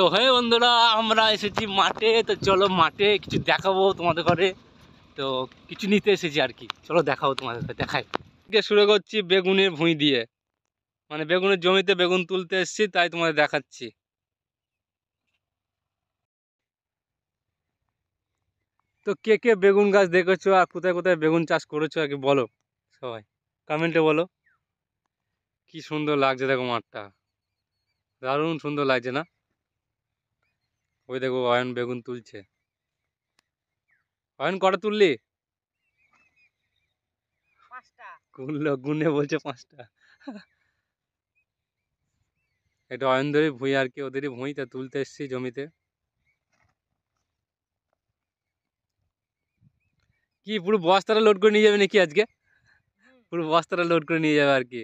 তো হে বন্ধুরা, আমরা এসেছি মাঠে। তো চলো মাঠে কিছু দেখাবো তোমাদের ঘরে। তো কিছু নিতে এসেছি আর কি, চলো দেখাবো তোমাদের ঘরে, দেখাই। শুরু করছি বেগুনের ভুঁই দিয়ে, মানে বেগুনের জমিতে বেগুন তুলতে এসেছি, তাই তোমাদের দেখাচ্ছি। তো কে কে বেগুন গাছ দেখেছো আর কোথায় কোথায় বেগুন চাষ করেছো আর কি বলো, সবাই কমেন্টে বলো। কি সুন্দর লাগছে দেখো মাঠটা, দারুণ সুন্দর লাগছে না? ওই দেখো অয়ন বেগুন তুলছে। অয়ন কটা তুললি? গুনলো, গুনে বলছে 5টা। এটা অয়নদেরই ভুঁই আর কি, ওদেরই ভুঁই, তা তুলতে এসছি জমিতে। কি পুরো বস্তাটা লোড করে নিয়ে যাবে নাকি আজকে? পুরো বস্তাটা লোড করে নিয়ে যাবে আর কি।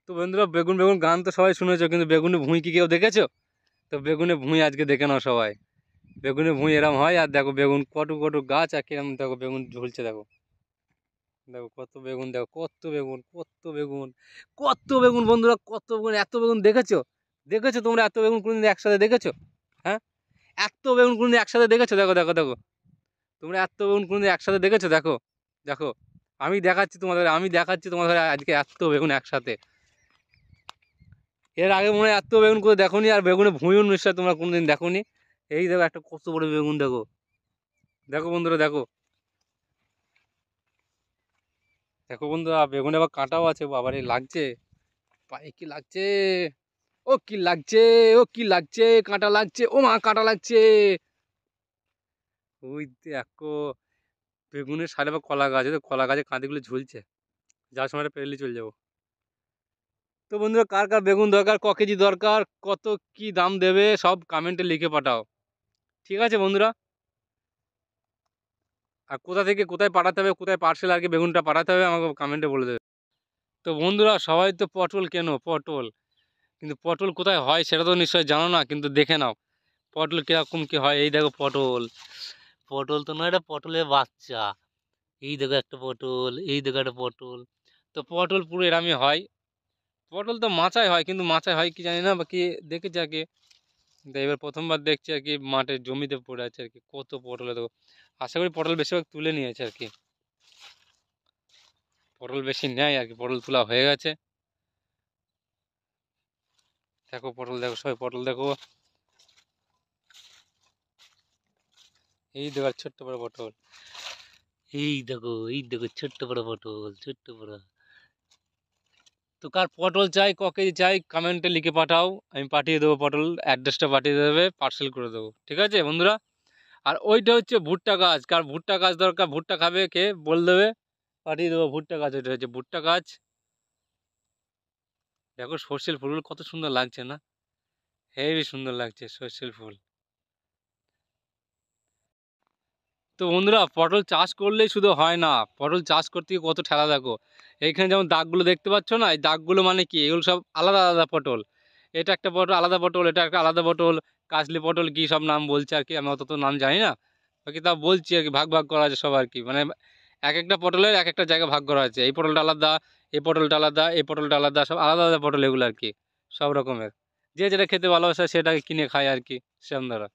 তো বন্ধুরা, বেগুন বেগুন গান তো সবাই শুনেছো, কিন্তু বেগুনের ভুঁই কি কেউ দেখেছো? তো বেগুনের ভুঁই আজকে দেখে নাও সবাই। বেগুনের ভুঁই এরম হয়, আর দেখো বেগুন কটু কটু গাছ, আর কিরম দেখো বেগুন ঝুলছে দেখো। দেখো কত বেগুন, দেখো কত বেগুন, কত বেগুন, কত বেগুন বন্ধুরা, কত বেগুন, এত বেগুন দেখেছো? দেখেছো তোমরা এত বেগুন কোনদিন একসাথে দেখেছো? হ্যাঁ, এত বেগুন কোনদিন একসাথে দেখেছো? দেখো দেখো দেখো, তোমরা এত বেগুন কোনদিন একসাথে দেখেছো? দেখো দেখো, আমি দেখাচ্ছি তোমাদের, আমি দেখাচ্ছি তোমাদের আজকে এত বেগুন একসাথে। এর আগে মনে হয় এত বেগুন করে দেখোনি, আর বেগুনে ভুঁইও নিশ্চয় তোমরা কোনোদিন দেখোনি। এই দেখো একটা কত বড় বেগুন, দেখো দেখো বন্ধুরা, দেখো দেখো বন্ধুরা, বেগুনে আবার কাঁটাও আছে, আবার এই লাগছে পায়ে, কি লাগছে, ও কি লাগছে, ও কি লাগছে, কাঁটা লাগছে, ও মা কাঁটা লাগছে। ওই দেখো বেগুনের সাইডে আবার কলা গাছ, কলা গাছে কাঁদিগুলো ঝুলছে, যার সময় পেরেলি চলে যাবো। তো বন্ধুরা, কার কার বেগুন দরকার, ক কেজি দরকার, কত কি দাম দেবে, সব কমেন্টে লিখে পাঠাও, ঠিক আছে বন্ধুরা? আর কোথা থেকে কোথায় পাঠাতে হবে, কোথায় পার্সেল আর কি বেগুনটা পাঠাতে হবে, আমাকে কমেন্টে বলে দেবে। তো বন্ধুরা, সবাই তো পটল কেন, পটল, কিন্তু পটল কোথায় হয় সেটা তো নিশ্চয়ই জানো না, কিন্তু দেখে নাও পটল কীরকম কী হয়। এই দেখো পটল, পটল তো নয়, এটা পটলের বাচ্চা। এই দেখো একটা পটল, এই দেখো একটা পটল। তো পটল পুরো এরামই হয়। পটল তো মাচায় হয়, কিন্তু মাচায় হয় কি জানি না, বাকি দেখেছি আর কি। এবার প্রথমবার দেখছি আর কি, মাঠে জমিতে পড়ে আছে আর কি, কত পটল দেখো। আশা করি পটল বেশিরভাগ তুলে নিয়েছে আর কি, পটল বেশি নেয় আর কি, পটল তোলা হয়ে গেছে। দেখো পটল, দেখো সবাই পটল দেখো। এই দেখো ছোট্ট বড় পটল, এই দেখো, এই দেখো ছোট্ট বড় পটল, ছোট্ট বড়। তো কার পটল চাই, ক কেজি চাই, কমেন্টে লিখে পাঠাও, আমি পাঠিয়ে দেবো, পটল অ্যাড্রেসটা পাঠিয়ে দেবে, পার্সেল করে দেবো, ঠিক আছে বন্ধুরা? আর ওইটা হচ্ছে ভুট্টা গাছ, কার ভুট্টা গাছ দরকার, ভুট্টা খাবে কে বল দেবে, পাঠিয়ে দেবো ভুট্টা গাছ। ওইটা হচ্ছে ভুট্টা গাছ। দেখো সর্ষের ফুলগুলো কত সুন্দর লাগছে না? হেবি সুন্দর লাগছে সর্ষের ফুল। তো বন্ধুরা, পটল চাষ করলেই শুধু হয় না, পটল চাষ করতে গিয়ে কত ঠেলা দেখো। এইখানে যেমন দাগগুলো দেখতে পাচ্ছ না, এই দাগগুলো মানে কি, এগুলো সব আলাদা আলাদা পটল। এটা একটা পটল আলাদা পটল, এটা একটা আলাদা পটল, কাশলি পটল কি সব নাম বলছে আর কি, আমি অত তো নাম জানি না। বাকি তা বলছি আর কি, ভাগ ভাগ করা আছে সব আর কি, মানে এক একটা পটলের এক একটা জায়গায় ভাগ করা আছে। এই পটলটা আলাদা, এই পটলটা আলাদা, এই পটলটা আলাদা, সব আলাদা আলাদা পটল এগুলো আর কি, সব রকমের। যে যেটা খেতে ভালোবাসে সেটাকে কিনে খায় আর কি, সেরকম দ্বারা।